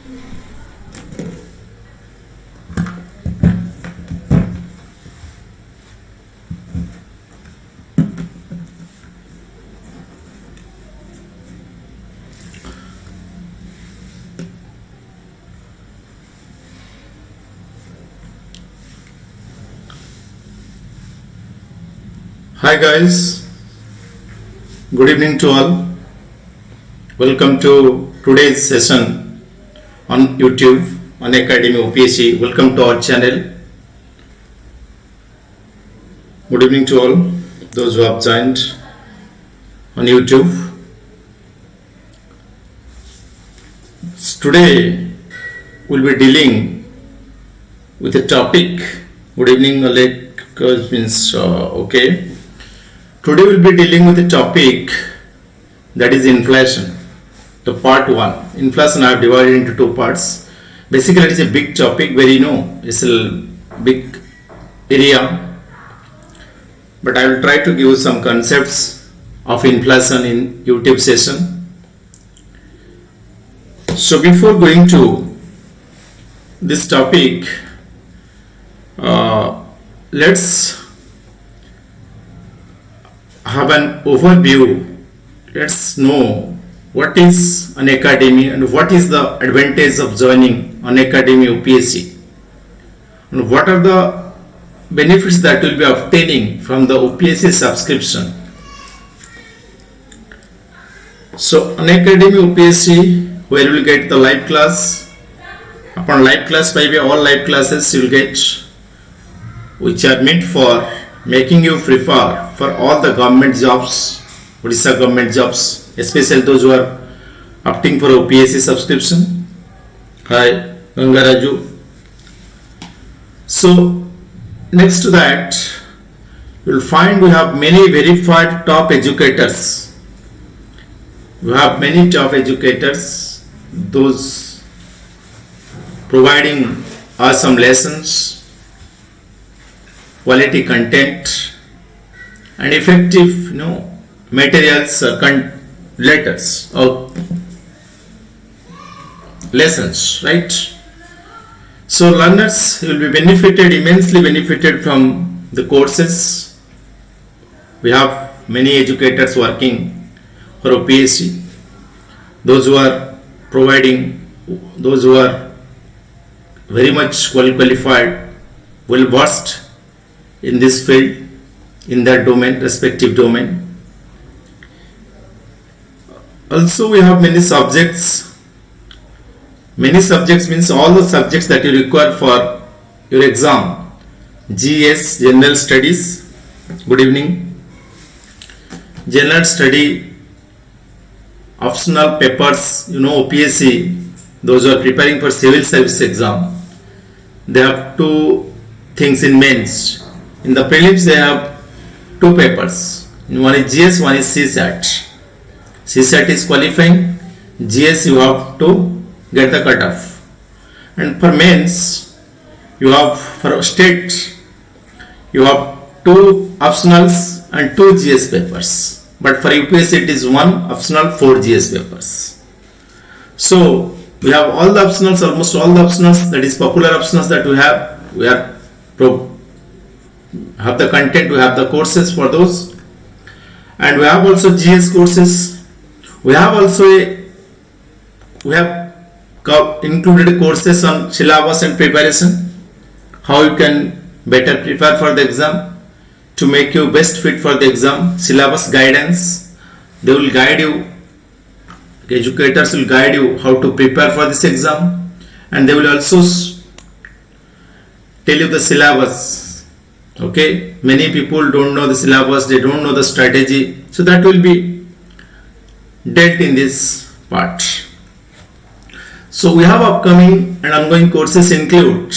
Hi guys, good evening to all. Welcome to today's session on YouTube, Unacademy OPSc. Welcome to our channel. Good evening to all those who have joined on YouTube. Today we'll be dealing with a topic. Good evening, Alec means okay. Today we'll be dealing with a topic that is inflation. The part 1. Inflation I have divided into 2 parts. Basically it is a big topic where it's a big area. But I will try to give you some concepts of inflation in YouTube session. So before going to this topic, let's have an overview. Let's know what is Unacademy and what is the advantage of joining Unacademy OPSc and what are the benefits that will be obtaining from the OPSc subscription. So Unacademy OPSc, where you will get the live class. Upon live class, maybe all live classes you will get, which are meant for making you prepare for all the government jobs, Odisha government jobs, especially those who are opting for OPSc subscription. Hi, Gangaraju. So, next to that, you will find we have many verified top educators. We have many top educators, those providing us some lessons, quality content and effective materials letters or lessons, right? So learners will be immensely benefited from the courses. We have many educators working for OPSc, those who are providing, those who are very much well qualified, well versed in this field, in their domain, respective domain. Also we have many subjects. Many subjects means all the subjects that you require for your exam. GS, General Studies. Good evening. General Study, optional papers, OPSc, those who are preparing for civil service exam, they have 2 things in mains. In the prelims they have 2 papers. One is GS, one is CSAT. CSAT is qualifying. GS you have to get the cutoff. And for mains, you have for state, you have 2 optionals and 2 GS papers. But for UPSC it is 1 optional, 4 GS papers. So we have all the optionals, almost all the optionals, that is popular optionals that we have. We are have the content, we have the courses for those, and we have also GS courses. We have included courses on syllabus and preparation, how you can better prepare for the exam to make you best fit for the exam. Syllabus guidance, they will guide you, educators will guide you how to prepare for this exam, and they will also tell you the syllabus. Okay, many people don't know the syllabus, they don't know the strategy, so that will be dealt in this part. So we have upcoming and ongoing courses include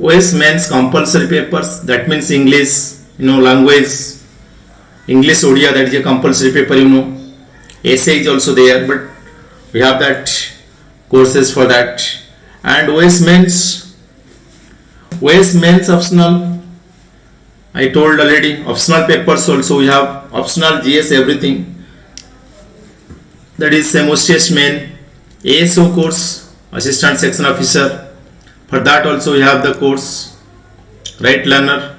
OS Mains compulsory papers, that means English, language, English Odia, that is a compulsory paper, essay is also there, but we have that courses for that. And OS Mains optional, I told already, optional papers also we have, optional GS everything, that is same OCS main. ASO course assistant section officer. For that also you have the course, right learner?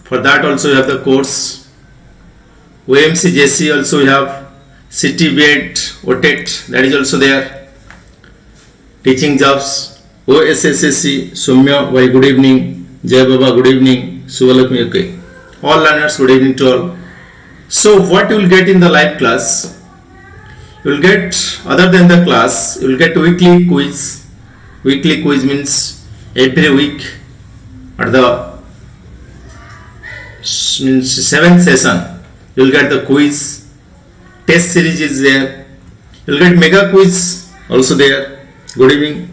For that also you have the course. OMC JC also you have. City B.Ed, OTET, that is also there. Teaching jobs, OSSC, Soumya, why good evening, Jai Baba, good evening, Suvalakshmi, okay. All learners, good evening to all. So what you will get in the live class? You will get, other than the class, you will get weekly quiz. Weekly quiz means every week at the seventh session, you will get the quiz. Test series is there. You will get mega quiz also there. Good evening.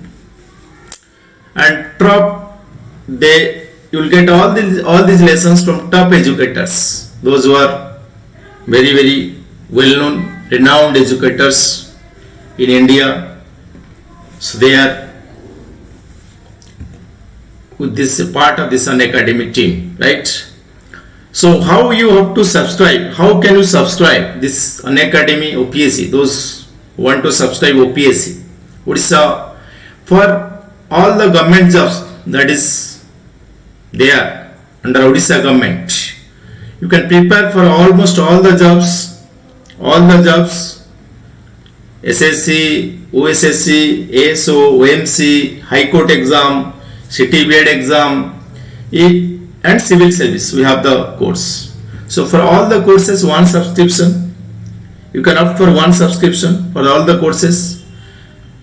And top, you will get all these lessons from top educators. Those who are very, very well known, renowned educators in India. So they are with this part of this Unacademy team, right? So how you have to subscribe? How can you subscribe this Unacademy OPSc? Those who want to subscribe OPSc, Odisha, for all the government jobs that is there under Odisha government, you can prepare for almost all the jobs, SSC, OSSC, ASO, OMC, High Court exam, City B.Ed exam, and civil service. We have the course. So for all the courses, one subscription. You can opt for one subscription for all the courses.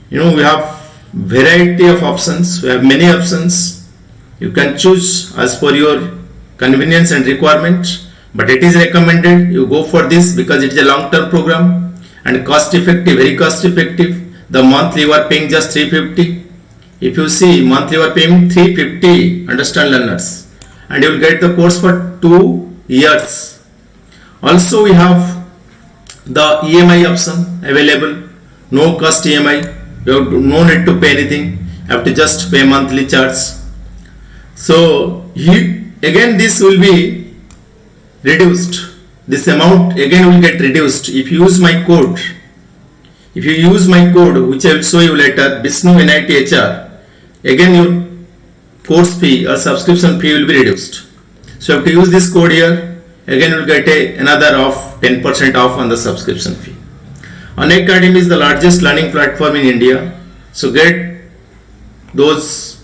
We have variety of options. We have many options. You can choose as per your convenience and requirement. But it is recommended you go for this because it is a long-term program and cost effective, very cost effective. The monthly you are paying just 350. If you see monthly you are paying 350, understand learners, and you will get the course for 2 years. Also we have the EMI option available, no cost EMI. You have no need to pay anything. You have to just pay monthly charge. So again this will be reduced. This amount again will get reduced if you use my code. If you use my code, which I will show you later, Baishnab NITHR, again your course fee or subscription fee will be reduced. So you have to use this code here. Again you will get another off, 10% off on the subscription fee. Unacademy is the largest learning platform in India. So get those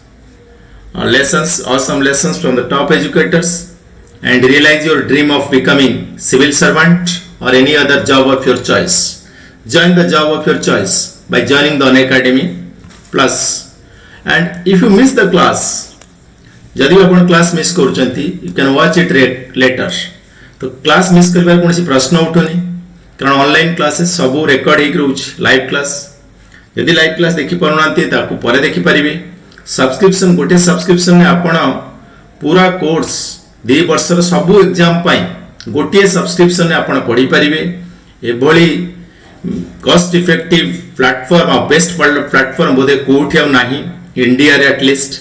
lessons, awesome lessons from the top educators, and realize your dream of becoming civil servant or any other job of your choice. Join the job of your choice by joining the Unacademy Plus. And if you miss the class, जदि आपण class miss करूचंती, you can watch it later. तो class miss करबार कोनसी प्रश्न उठोनी, कारण online classes सब रेकॉर्ड हेक रहउछ लाइव क्लास. यदि लाइव क्लास देखि पारुनांती ताकू परे देखि परिबे. सब्सक्रिप्शन गोटे सब्सक्रिप्शन ने आपण पूरा कोर्स 2 वर्षर सब एग्जाम पाई गोटे सब्सक्रिप्शन ने आपण पढी परिबे. एभली कॉस्ट इफेक्टिव प्लेटफॉर्म और बेस्ट प्लेटफॉर्म बोधे कोठी आ नाही इंडिया रे एटलीस्ट.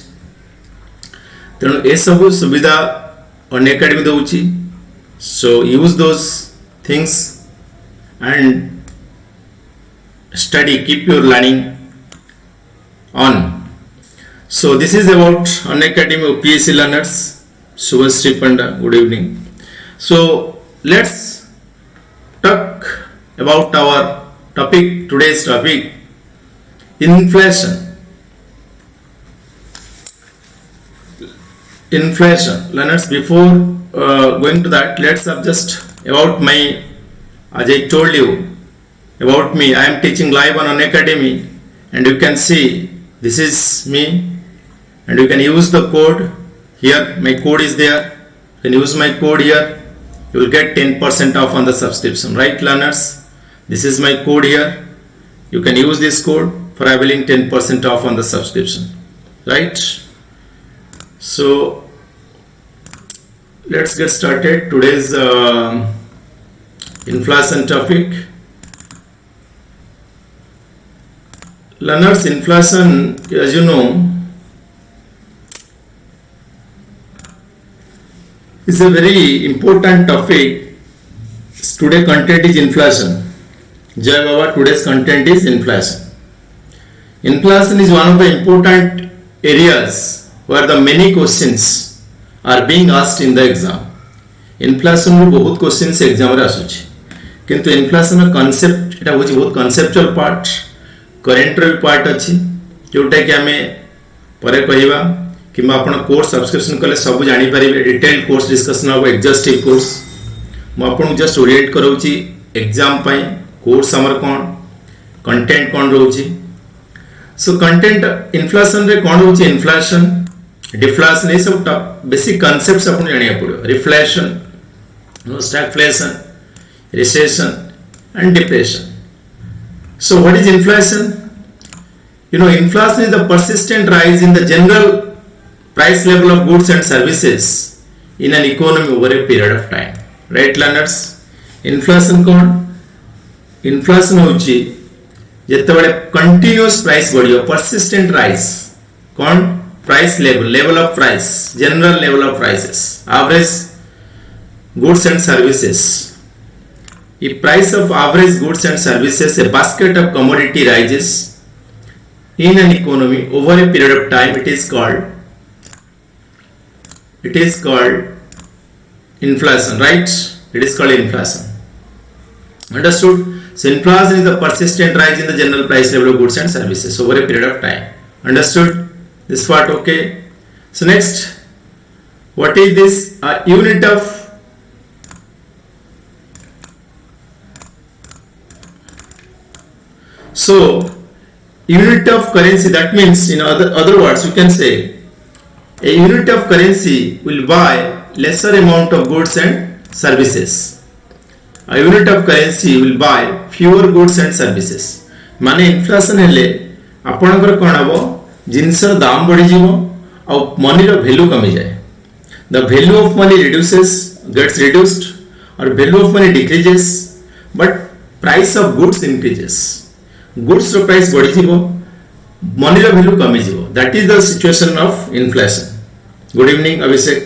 तेणु ए सब सुविधा अनएकेडमी दउची. So use those things and study, keep your learning on. So this is about Unacademy OPSc learners. Subhasri Panda, good evening. So let's talk about our topic, today's topic, inflation. Inflation. Learners, before going to that, let's have just about my, as I told you about me, I am teaching live on Unacademy, and you can see this is me. And you can use the code here. My code is there. You can use my code here. You will get 10% off on the subscription, right learners? This is my code here. You can use this code for availing 10% off on the subscription, right? So let's get started. Today's inflation topic. Learners, inflation, as you know, is a very important topic. Today's content is inflation. Jai Baba, today's content is inflation. Inflation is one of the important areas where the many questions are being asked in the exam. Inflation ru बहुत questions exam रे आसुची किंतु inflation concept एटा होची बहुत conceptual part current रे part अछि जोटा कि हमें परे कहिबा कि आपण कोर्स सब्सक्रिप्शन कले सब जानि परिबे डिटेल कोर्स डिस्कशन हो एग्जॉस्टिव कोर्स म आपण जस्ट ओरिएंट करौची एग्जाम पई कोर्स हमर कोन कंटेंट कोन रहउची सो कंटेंट इन्फ्लेशन रे कोन रहउची इन्फ्लेशन डिफ्लेशन ए सब बेसिक कांसेप्ट्स आपण जानिया पड़ो reflation stagflation recession and depression so what is inflation inflation is the persistent rise in the general price level of goods and services in an economy over a period of time. Right, learners? Inflation कौन? Inflation होची जेतेबेले continuous price बढ़ियो persistent rise कौन? Price level of price, general level of prices, average goods and services. If price of average goods and services, a basket of commodity rises in an economy over a period of time, it is called inflation, right? It is called inflation. Understood? So inflation is the persistent rise in the general price level of goods and services over a period of time. Understood? This part okay? So next, what is this? A unit of unit of currency, that means in other words you can say a unit of currency will buy lesser amount of goods and services. A unit of currency will buy fewer goods and services. माने inflation हेले आपनकर कोन हबो जिंसर दाम बढ़ी जीवो और money रो value कमी जाए. The value of money gets reduced or value of money decreases but price of goods increases. Goods रो प्राइस बढ़ी जीवो मनी रो वैल्यू कमी जीवो. That is the situation of inflation. Good evening Abhishek.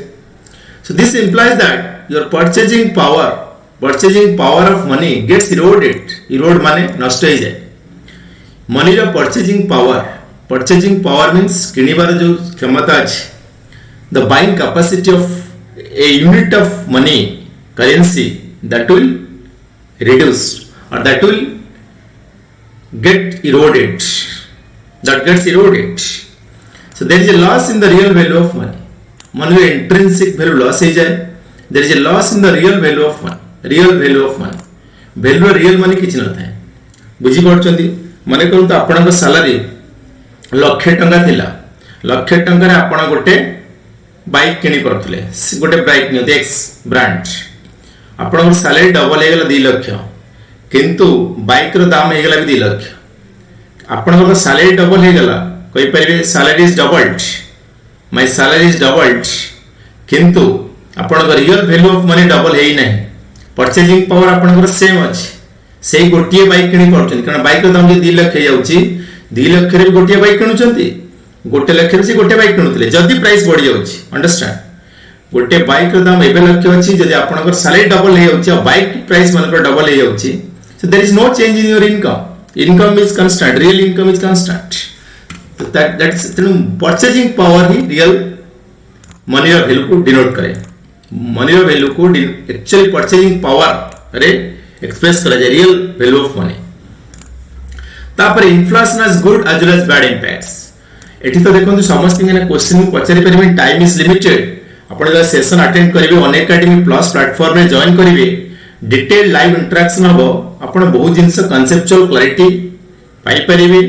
So this implies that your purchasing power of money gets eroded. Erode माने नष्ट हो जाए. Money रो purchasing power means किनिबार जो क्षमता अछि. The buying capacity of a unit of money currency that will reduce or that will get eroded. That gets eroded. So there is a loss in the real value of money. Money intrinsic value loss हो जाए. There is a loss in the real value of money. Real value of money. Value real money किछ न थाए. बुझी पड़छंती. माने कहू तो आपनक salary lakh टंका थिला. लाख टंका रे आपण गोटे बाइक किनी परथले. गोटे बाइक नियो एक्स ब्रांड. आपनक सैलरी डबल हे गेला 2 लाख. किंतु बाइक रो दाम हे गेला भी 2 लाख. आपनकर सैलरी डबल हे गेला कहि परिबे salary is doubled. My salary is doubled किंतु आपनकर real value of money double हेई नै. परचेजिंग पावर आपनकर सेम अछि. सेही गोटिए बाइक किनी परछन कारण बाइक रो दाम जे 2 लाख हे जाउची 2 लाख रे गोटिए बाइक किनुचंती. गोटे लाख रे से गोटे बाइक किनुतले जदी प्राइस बढ़ी जाउची. अंडरस्टैंड? गोटे बाइक रो दाम एबे लाख अछि जदी आपनकर सैलरी डबल हे जाउची और बाइक प्राइस मनकर डबल हे जाउची. So there is no change in your income. Income is constant. Real income is constant. So that's purchasing power he real money row value को denote करे. Money रो value को actually purchasing power रे express करा जाए real value of money. तापर inflation has good as well as bad impacts. एठी तो देखो समस्त ने क्वेश्चन पचारि परिबे. Time is limited. आपण जब सेशन अटेंड करिवे Unacademy प्लस प्लेटफॉर्म रे जॉइन करिवे डिटेल लाइव इंटरेक्शन हबो. आपण बहुत जिंस कांसेप्चुअल क्लैरिटी पाई परिबे.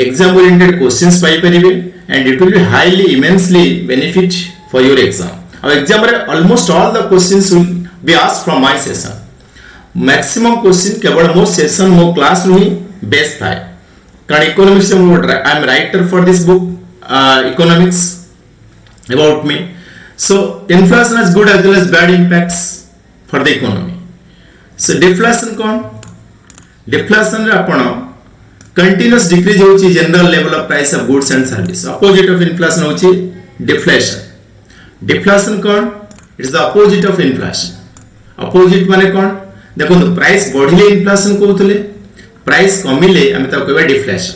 एग्जाम ओरिएंटेड क्वेश्चंस पाई परिबे and it will be highly immensely benefit for your exam. और एग्जाम रे almost all the questions will be asked from my session. Maximum question केवल मो सेशन मो क्लास नु ही बेस थाए. कारण economics I am writer for this book economics about me. So inflation has good as well as bad impacts for the economy. So deflation कौन? Deflation रे आपण कंटीन्यूअस डिक्रीज होची general level of price of goods and service. Opposite of inflation होची deflation. Deflation कौन? It is the opposite of inflation. Opposite माने कौन? देखो price बढ़िले इन्फ्लेशन कहउतले, प्राइस कमिले हम त कहबे डिफ्लेशन.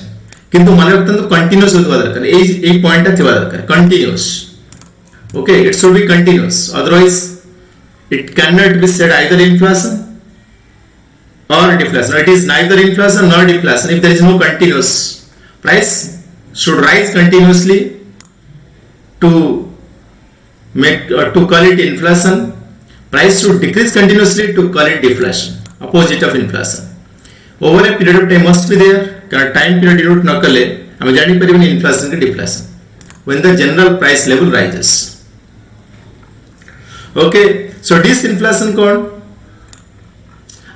किंतु मन रखते कंटिन्यूस होता दरकार ए पॉइंट थिबा दरकार continuous okay it should be continuous otherwise it cannot be said either inflation or deflation. It is neither inflation nor deflation if there is no continuous. Price should rise continuously to make to call it inflation. Price should decrease continuously to call it deflation. Opposite of inflation. Over a period of time must be there. कारण time period denote न कले हमें जानी परिवनी inflation के deflation when the general price level rises. Okay. So disinflation कौन?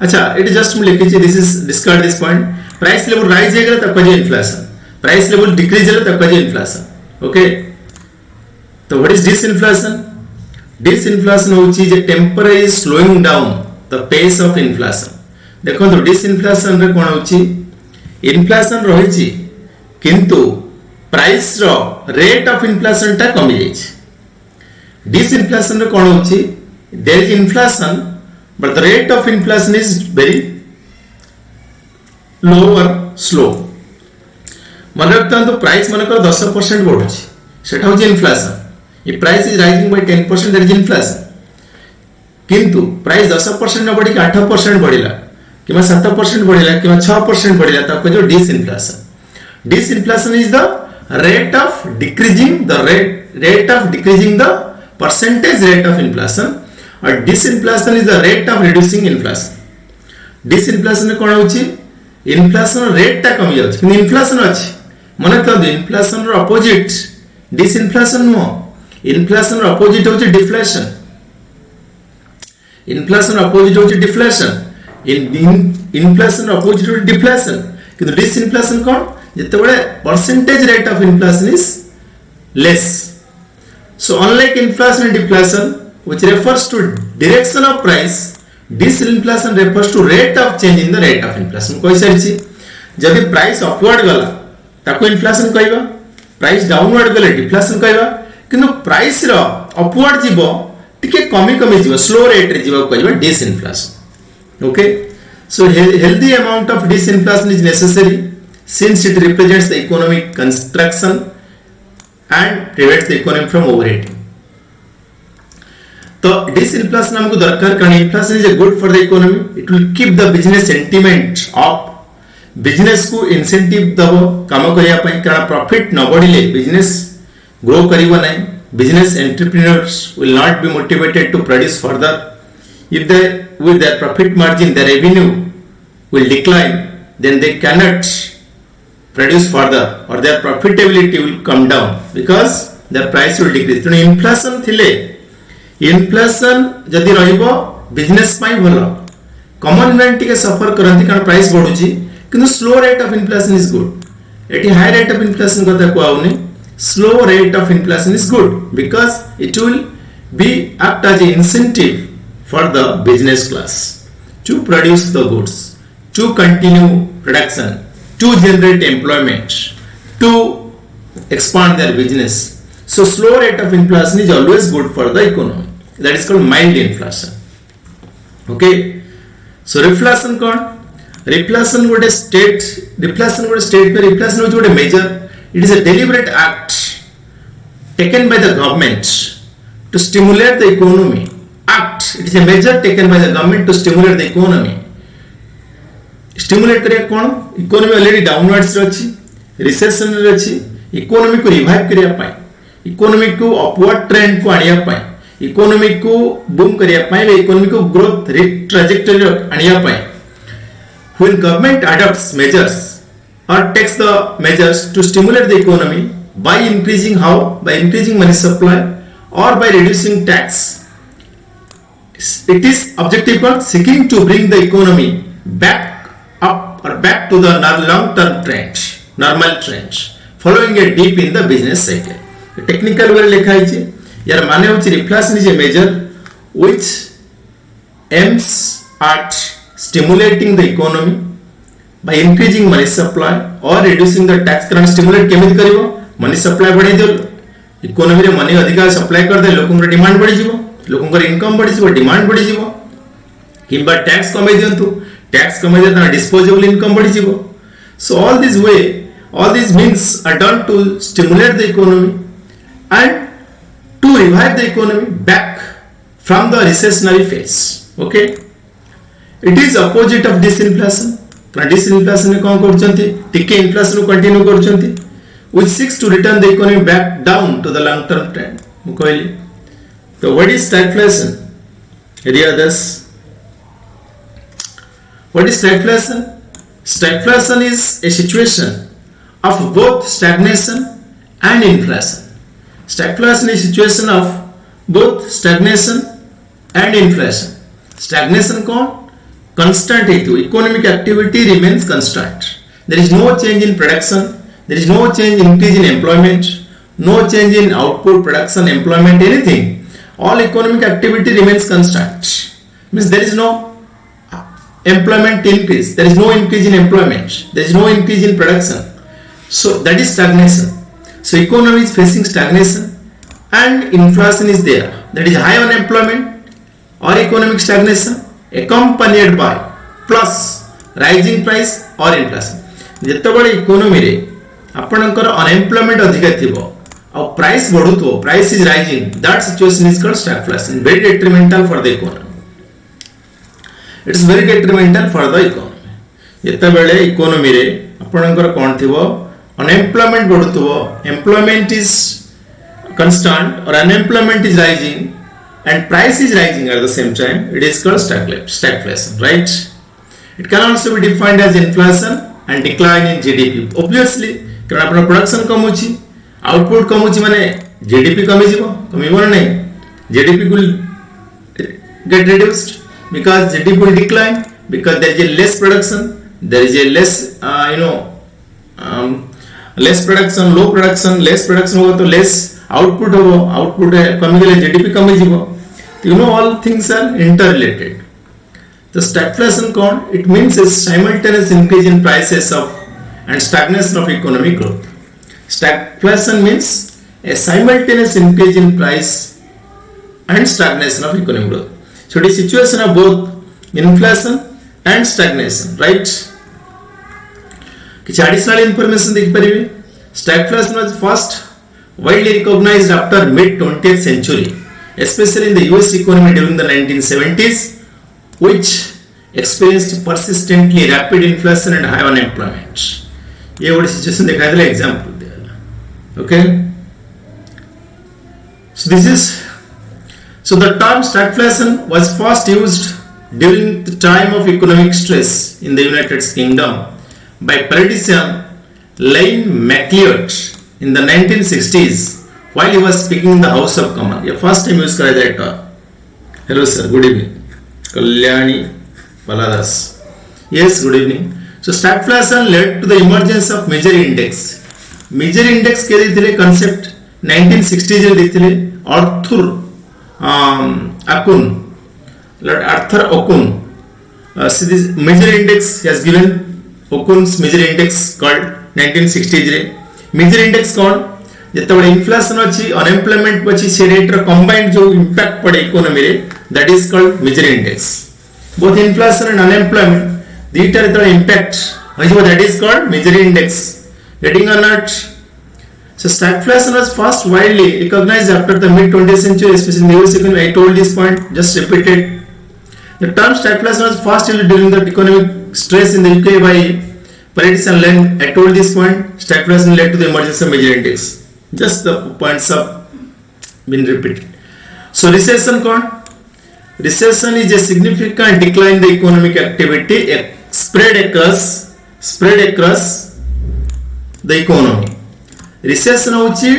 अच्छा it is just लिखी चाहिए this is discard this point. Price level rise जाएगा तब का जो inflation. Price level decrease जाएगा तब का जो inflation. Okay. तो what is disinflation? Disinflation होची जो temporary slowing down the pace of inflation. देखो तो disinflation रे कौन होची? Inflation रही किंतु price row rate of inflation टा कमी जाइए. Disinflation रे कौन होची? There is inflation, but the rate of inflation is very low or slow. मन रखता हूँ तो प्राइस मन कर 10% बढ़ुची, सेटा होची inflation. If price is rising by 10%, there is inflation. किंतु प्राइस 10% न बढ़ी कि 8% बढ़िला, कि मैं 7% बढ़िला, कि मैं 6% बढ़िला, तब को जो disinflation. Disinflation is the rate of decreasing the percentage rate of inflation. और disinflation is the rate of reducing inflation. Disinflation में कौन होची? Inflation rate टा कमी जाଉଛି କିନ୍ତୁ inflation ଅଛି मने तो inflation ର opposite disinflation नो inflation ର opposite होची deflation. Inflation ର opposite होची deflation. Inflation ର opposite होची deflation. କିନ୍ତୁ disinflation कौन? ଯେତେବେଳେ percentage rate of inflation is less. So unlike inflation and deflation which refers to direction of price, disinflation refers to rate of change in the rate of inflation. कोई सारी जब price upward गला ताको inflation कहबा, price downward गले deflation कहबा, किंतु price रो upward जीवो टिके कमी जीवो स्लो रेट रे जीवो कहबा disinflation. Okay so healthy amount of disinflation is necessary since it represents the economic construction and prevents the economy from overheating. तो disinflation हमको दरकार कारण inflation is a good for the economy. It will keep the business sentiment up. Business को incentive दबो काम करिया ପାଇଁ कारण profit न बढ़िले business grow करिबो नहीं. Business entrepreneurs will not be motivated to produce further. If they with their profit margin their revenue will decline, then they cannot produce further or their profitability will come down because their price will decrease. तो inflation थिले inflation जदि रहिबो business पाई भलो common man टिके सफर करंती कारण price बढ़ुची किंतु slow rate of inflation is good at high rate of inflation कथा को आउनी slow rate of inflation is good because it will be act as a incentive for the business class to produce the goods to continue production to generate employment to expand their business. So slow rate of inflation is always good for the economy. That is called mild inflation. Okay. So reflation कौन? Reflation would a state. Reflation would a state पे reflation would a measure. It is a deliberate act taken by the government to stimulate the economy. Act. It is a measure taken by the government to stimulate the economy. Stimulate करिया कौन? Economy already downwards रही, recession रही. Economy को revive करिया पाए. Economy को upward trend को आनिया पाए. इकोनॉमी को बूम करिया पाए इकोनॉमी को ग्रोथ ट्रैजेक्टरी आनिया पाए when government adopts measures or takes the measures to stimulate the economy by increasing money supply or by reducing tax, it is objective of seeking to bring the economy back up or back to the long-term trend, normal trend, following a dip in the business cycle. Technical way लिखा है यार माने होची reflation is a major which aims at stimulating the economy by increasing money supply or reducing the tax. कारण stimulate केमिति करिवो money supply बढ़ाई दियो economy रे मनी अधिक सप्लाई कर दे लोकन रे डिमांड बढ़ी जीवो लोकन रे इनकम बढ़ी जीवो डिमांड बढ़ी जीवो किबा टैक्स कमाई दियंतु टैक्स कमाई दे डिस्पोजेबल इनकम बढ़ी जीवो. So all this way All these means are done to stimulate the economy and to revive the economy back from the recessionary phase. Okay, it is opposite of disinflation. Disinflation में कौन करचंती टिके inflation को continue करचंती which seeks to return the economy back down to the long term trend. ମୁଁ କହିଲି so what is stagflation? Any others? What is stagflation? Stagflation is a situation of both stagnation and inflation. Stagflation is a situation of both stagnation and inflation. Stagnation कौन? Constant हेतु economic activity remains constant. There is no change in production. There is no change in increase in employment. No change in output, production, employment, anything. All economic activity remains constant. Means there is no employment increase. There is no increase in employment. There is no increase in production. So that is stagnation. So economy is facing stagnation and inflation is there. That is high unemployment or economic stagnation accompanied by plus rising price or inflation. ଯେତେବେଳେ economy ରେ ଆପଣଙ୍କର unemployment ଅଧିକା ଥିବ ଆଉ price ବଢୁଥିବ, price is rising, that situation is called stagflation. Very detrimental for the economy. It's very detrimental for the economy. ଯେତେବେଳେ economy ରେ ଆପଣଙ୍କର କ'ଣ ଥିବ, unemployment ବଢୁଥିବ, employment is constant or unemployment is rising and price is rising at the same time, it is called stagflation, right? It can also be defined as inflation and decline in GDP. Obviously, कारण अपना production कम होची, output कम होची माने GDP कमी जीवो, कमी बोल नहीं, GDP will get reduced because GDP will decline because there is a less production, there is a less less production, low production, less production होगा तो less output होगा, output है कमी के लिए GDP कमी जीवो. You know all things are interrelated. The stagflation कौन? It means a simultaneous increase in prices of and stagnation of economic growth. Stagflation means a simultaneous increase in price and stagnation of economic growth. So it is situation of both inflation and stagnation, right? किसी additional information देख परिवे. Stagflation was first widely recognized after mid 20th century, especially in the US economy during the 1970s, which experienced persistently rapid inflation and high unemployment. ये वाली situation दिखाई दिला example दिया. Okay. So the term stagflation was first used during the time of economic stress in the United Kingdom by politician Lane MacLeod in the 1960s while he was speaking in the House of Commons. ये first time use करा जाए term. Hello sir, good evening. Kalyani Paladas. Yes, good evening. So stagflation led to the emergence of measure index. Measure index के लिए concept 1960s में देखते Arthur Okun. So this measure index has given Okun's measure index called 1960s रे. Measure index कौन? ଯେତେବେଳେ inflation ଅଛି, unemployment ଅଛି, ସେ rate ର combined जो impact पड़े economy रे, that is called measure index. Both inflation and unemployment, these are the impact. That is called measure index. Getting or not? So stagflation was first widely recognized after the mid 20th century, especially in the US economy. I told this point, just repeat it. The term stagflation was first used during the economic stress in the UK by politician Lane. I told this point. Stagflation led to the emergence of measure index. Just the points have been repeated. So recession कौन? Recession is a significant decline in the economic activity spread across the economy. Recession होची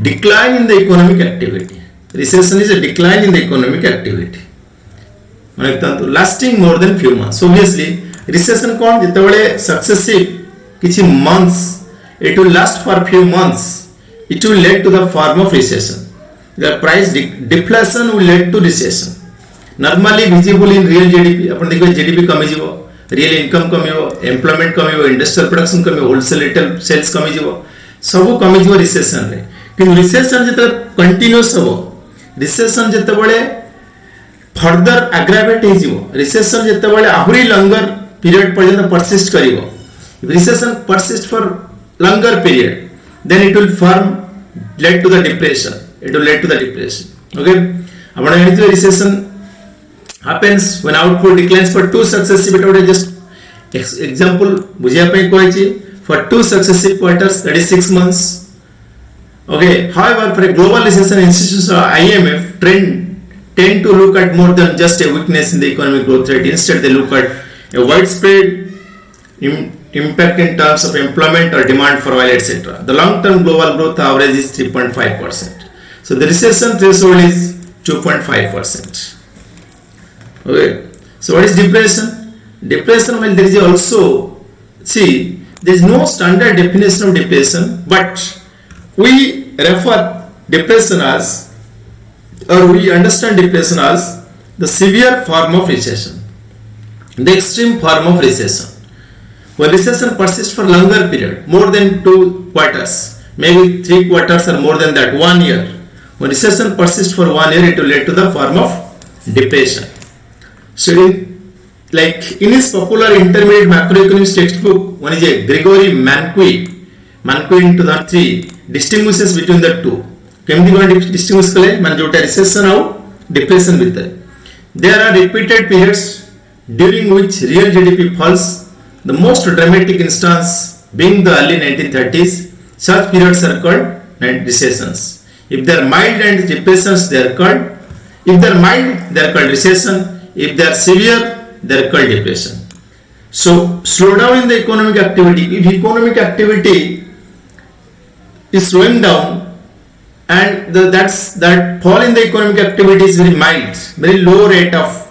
decline in the economic activity. Recession is a decline in the economic activity. Lasting more than few months. So obviously recession कौन? जितने successive किसी months, it will last for few months. It will lead to the form of recession. The price deflation will lead to recession. Normally visible in real GDP. अपन देखो GDP कमी जीवो, real income कमी हो, employment कमी हो, industrial production कमी हो, wholesale retail sales कमी जीवो, सबो कमी जीवो recession रे. किंतु recession जितने continuous हो, recession जितने बड़े further aggravate ही जीवो, recession जितने बड़े आहुरी longer period पर्यंत persist करिवो. If recession persist for longer period, then it will lead to the depression. It will lead to the depression. Okay. Recession happens when output declines for two successive, just example for two successive quarters, that is 6 months. Okay. However, for a global recession, institutions or IMF tend to look at more than just a weakness in the economic growth rate. Instead, they look at a widespread impact in terms of employment or demand for oil, etc. The long-term global growth average is 3.5%. So the recession threshold is 2.5%. Okay. So what is depression? Depression, well, there is also, there is no standard definition of depression, but we refer depression as, or we understand depression as the severe form of recession, the extreme form of recession. When recession persists for longer period, more than 2 quarters, maybe 3 quarters or more than that, 1 year. When recession persists for 1 year, it will lead to the form of depression. So, in his popular intermediate macroeconomics textbook, one is a Gregory Mankiw in 2003 distinguishes between the two. Distinguish recession and depression with it. There are repeated periods during which real GDP falls. The most dramatic instance being the early 1930s. Such periods are called recessions. If they are mild and depressions, they are called. If they are mild, they are called recession. If they are severe, they are called depression. So, slowdown in the economic activity. If economic activity is slowing down, and that fall in the economic activity is very mild, very low rate of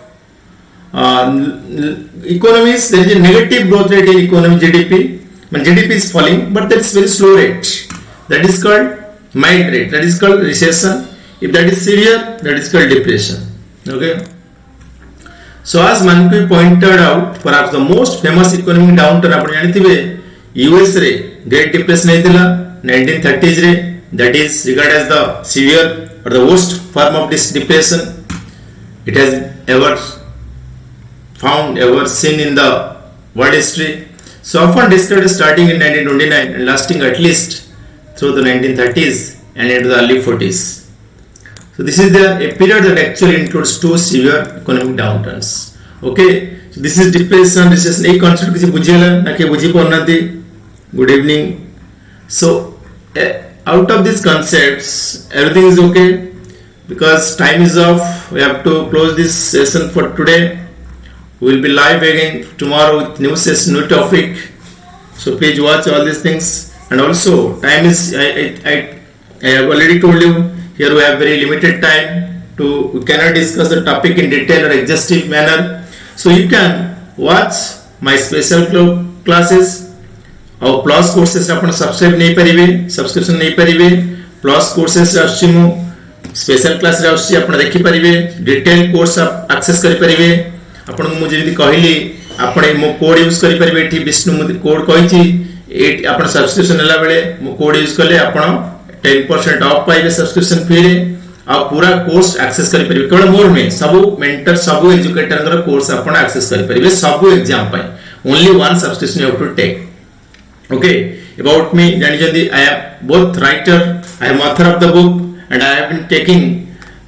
economies, there is a negative growth rate in economy GDP. When GDP is falling, but that is very slow rate. That is called mild rate. That is called recession. If that is severe, that is called depression. Okay. So as Mankiw pointed out, perhaps the most famous economic downturn US रे Great Depression 1930s रे, that is regarded as the severe or the worst form of this depression it has ever seen in the world history. So often described starting in 1929 and lasting at least through the 1930s and into the early 40s. So this is a period that actually includes two severe economic downturns. Okay, so this is depression, recession. A concept किसी बुझेला ना कि बुझी पढ़नाती. Good evening. So out of these concepts, everything is okay because time is off. We have to close this session for today. We will be live again tomorrow with new session, new topic. So please watch all these things. And also, time is I have already told you. Here we have very limited time we cannot discuss the topic in detail or exhaustive manner. So you can watch my special classes. Our plus courses आपण subscription नहीं परिवे plus courses आछि मु special class रे आछि आपण देखि परिवे detail course आप access करि परिवे आपण मु जेति कहली आपण मो कोड यूज करि परिवे एठी विष्णु मु कोड कहिछि ए आपण सब्सक्रिप्शन नेला बेले मो कोड यूज करले आपण 10% ऑफ पाइबे सब्सक्रिप्शन फी रे आ पूरा कोर्स एक्सेस करि परिबे केवल मोर में सब मेंटर सब एजुकेटर कर कोर्स आपण एक्सेस करि परिबे सब एग्जाम पाई only one subscription you have to take. Okay, about me, I am both writer, I am author of the book, and I have been taking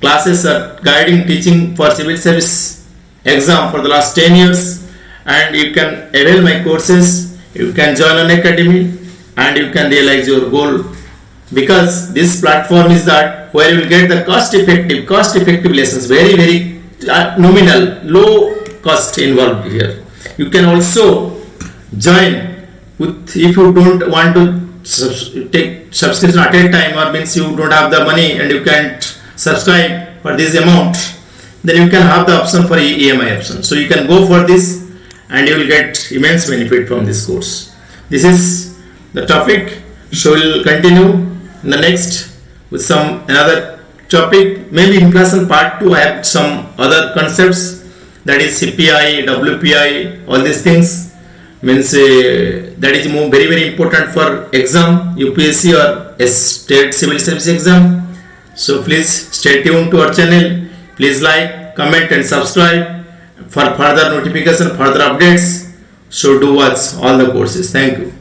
classes or guiding teaching for civil service exam for the last 10 years, and you can avail my courses, you can join Unacademy, and you can realize your goal, because this platform is that where you will get the cost effective lessons, very nominal, low cost involved here. You can also join if you don't want to take subscription at a time, or means you don't have the money and you can't subscribe for this amount, then you can have the option for EMI option. So you can go for this and you will get immense benefit from this course. This is the topic. So we will continue in the next with some another topic. Maybe inflation part 2 I have some other concepts, that is CPI, WPI, all these things. Means that is very important for exam, UPSc or state civil service exam. So please stay tuned to our channel. Please like, comment and subscribe for further notification, further updates. So do watch all the courses. Thank you.